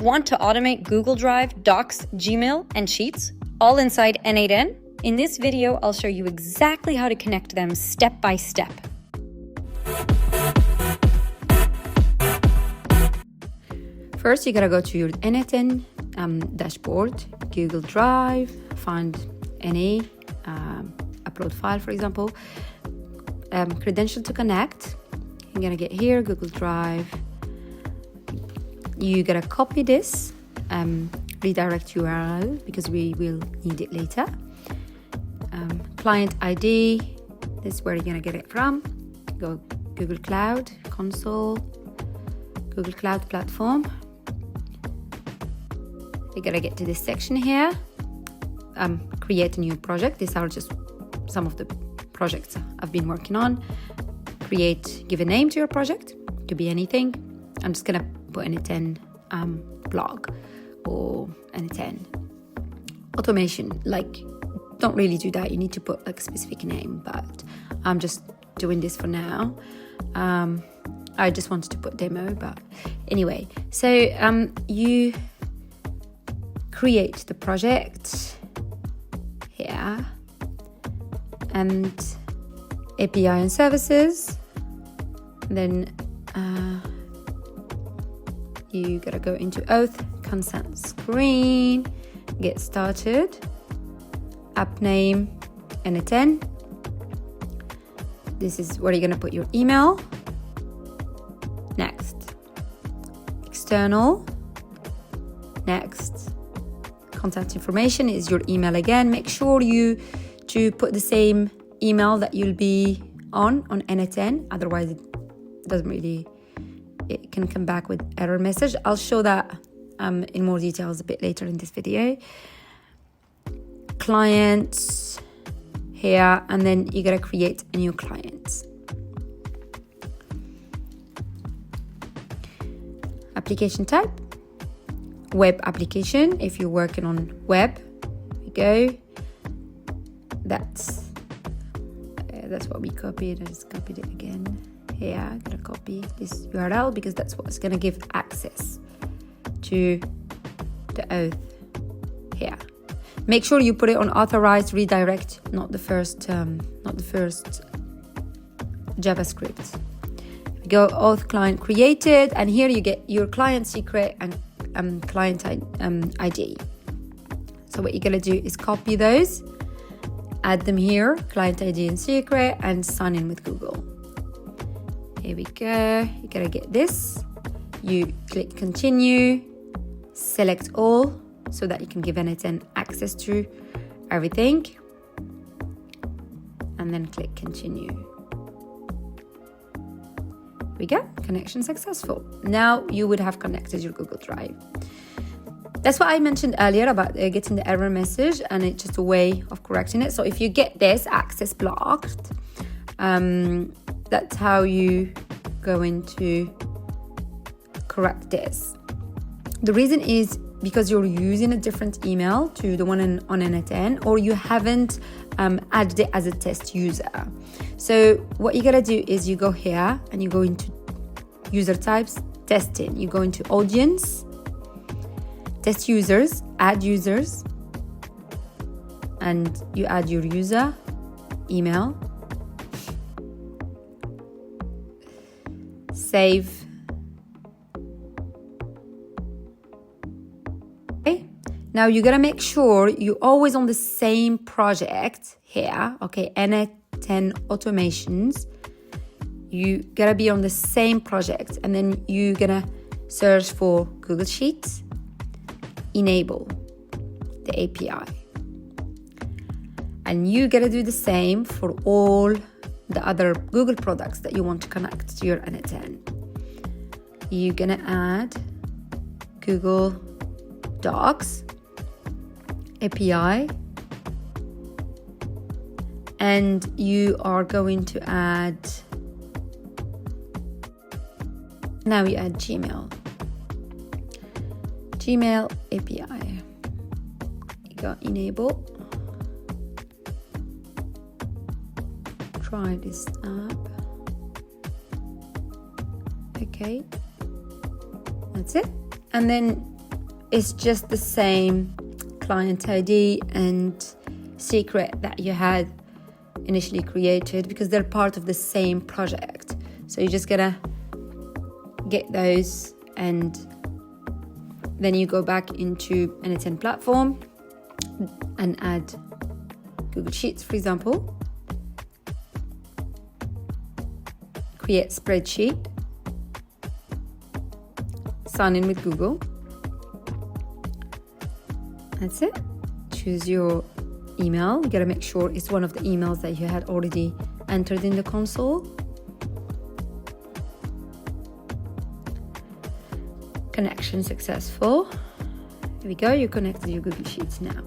Want to automate Google Drive, Docs, Gmail, and Sheets, all inside n8n? In this video, I'll show you exactly how to connect them step by step. First, you gotta go to your n8n dashboard, Google Drive, find NA, upload file, for example, credential to connect. You're gonna get here, Google Drive. You gotta copy this, redirect URL because we will need it later. Client ID, this is where you're gonna get it from. Go Google Cloud, Console, Google Cloud Platform. You gotta get to this section here, create a new project. These are just some of the projects I've been working on. Give a name to your project, could be anything. I'm just gonna put n8n blog or n8n automation. Like, don't really do that. You need to put like a specific name, but I'm just doing this for now. I just wanted to put demo, but anyway. So you create the project here and API and services. Then you gotta go into auth, consent screen, get started, app name, n8n. This is where you're gonna put your email. Next, external. Next, contact information is your email again. Make sure you to put the same email that you'll be on n8n, otherwise it can come back with error message. I'll show that in more details a bit later in this video. Clients here, and then you gotta create a new client. Application type, web application. If you're working on web, here we go. That's what we copied. I just copied it again. Here, I'm gonna copy this URL because that's what's gonna give access to the auth here. Make sure you put it on authorized redirect, not the first JavaScript. We go auth client created, and here you get your client secret and client ID. So what you're gonna do is copy those, add them here, client ID and secret, and sign in with Google. Here we go. You gotta get this. You click continue, select all so that you can give n8n access to everything, and then click continue. Here we go. Connection successful. Now you would have connected your Google Drive. That's what I mentioned earlier about getting the error message, and it's just a way of correcting it. So if you get this access blocked, that's how you going to correct this. The reason is because you're using a different email to the one on n8n, or you haven't added it as a test user. So what you gotta do is you go here and you go into user types, testing. You go into audience, test users, add users, and you add your user email. Save. Okay. Now you gotta make sure you're always on the same project here. Okay, n8n automations. You gotta be on the same project, and then you gonna search for Google Sheets. Enable the API, and you gotta do the same for all the other Google products that you want to connect to your n8n. You're gonna add Google Docs API, and you are going to add, now you add Gmail API. You got enable. Try this app. Okay, that's it. And then it's just the same client ID and secret that you had initially created, because they're part of the same project. So you're just gonna get those, and then you go back into n8n platform and add Google Sheets, for example. Create spreadsheet. Sign in with Google. That's it. Choose your email. You gotta make sure it's one of the emails that you had already entered in the console. Connection successful. Here we go. You connected your Google Sheets now.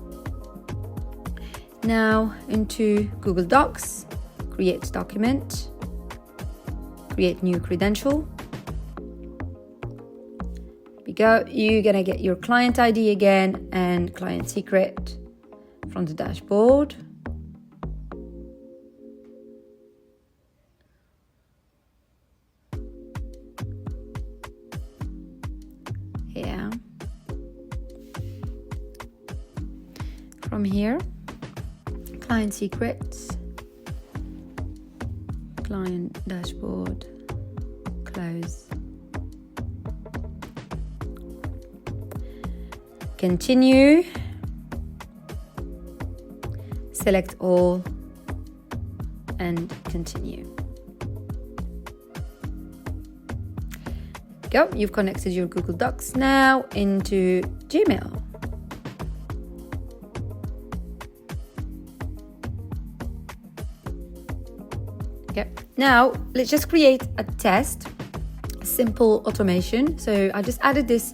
Now into Google Docs. Create document. Create new credential. Here we go. You're gonna get your client ID again and client secret from the dashboard. Here. From here, client secrets, client dashboard, close. Continue. Select all and continue. Go. You've connected your Google Docs now into Gmail. Okay. Now let's just create a test, a simple automation. So I just added this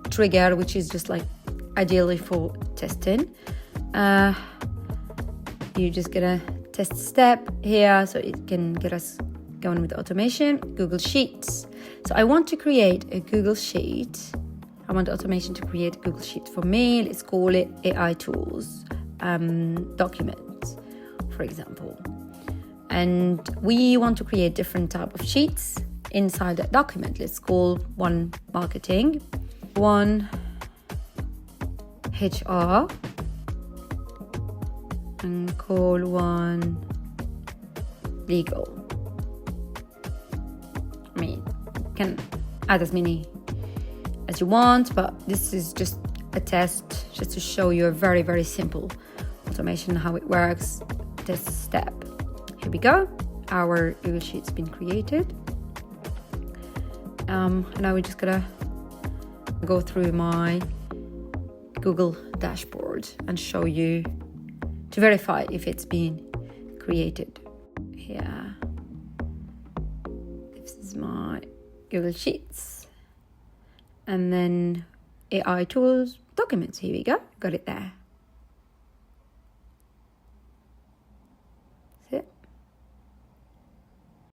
trigger, which is just like ideally for testing. You're just gonna test step here so it can get us going with automation. Google Sheets. So I want to create a Google Sheet. I want the automation to create a Google Sheet for me. Let's call it AI Tools Documents, for example. And we want to create different type of sheets inside that document. Let's call one marketing, one HR, and call one legal. I mean, you can add as many as you want, but this is just a test just to show you a very, very simple automation, how it works. Test step. Here we go. Our Google Sheet's been created. Now we're just gonna go through my Google dashboard and show you to verify if it's been created. Here, this is my Google Sheets, and then AI Tools Documents. Here we go, got it there.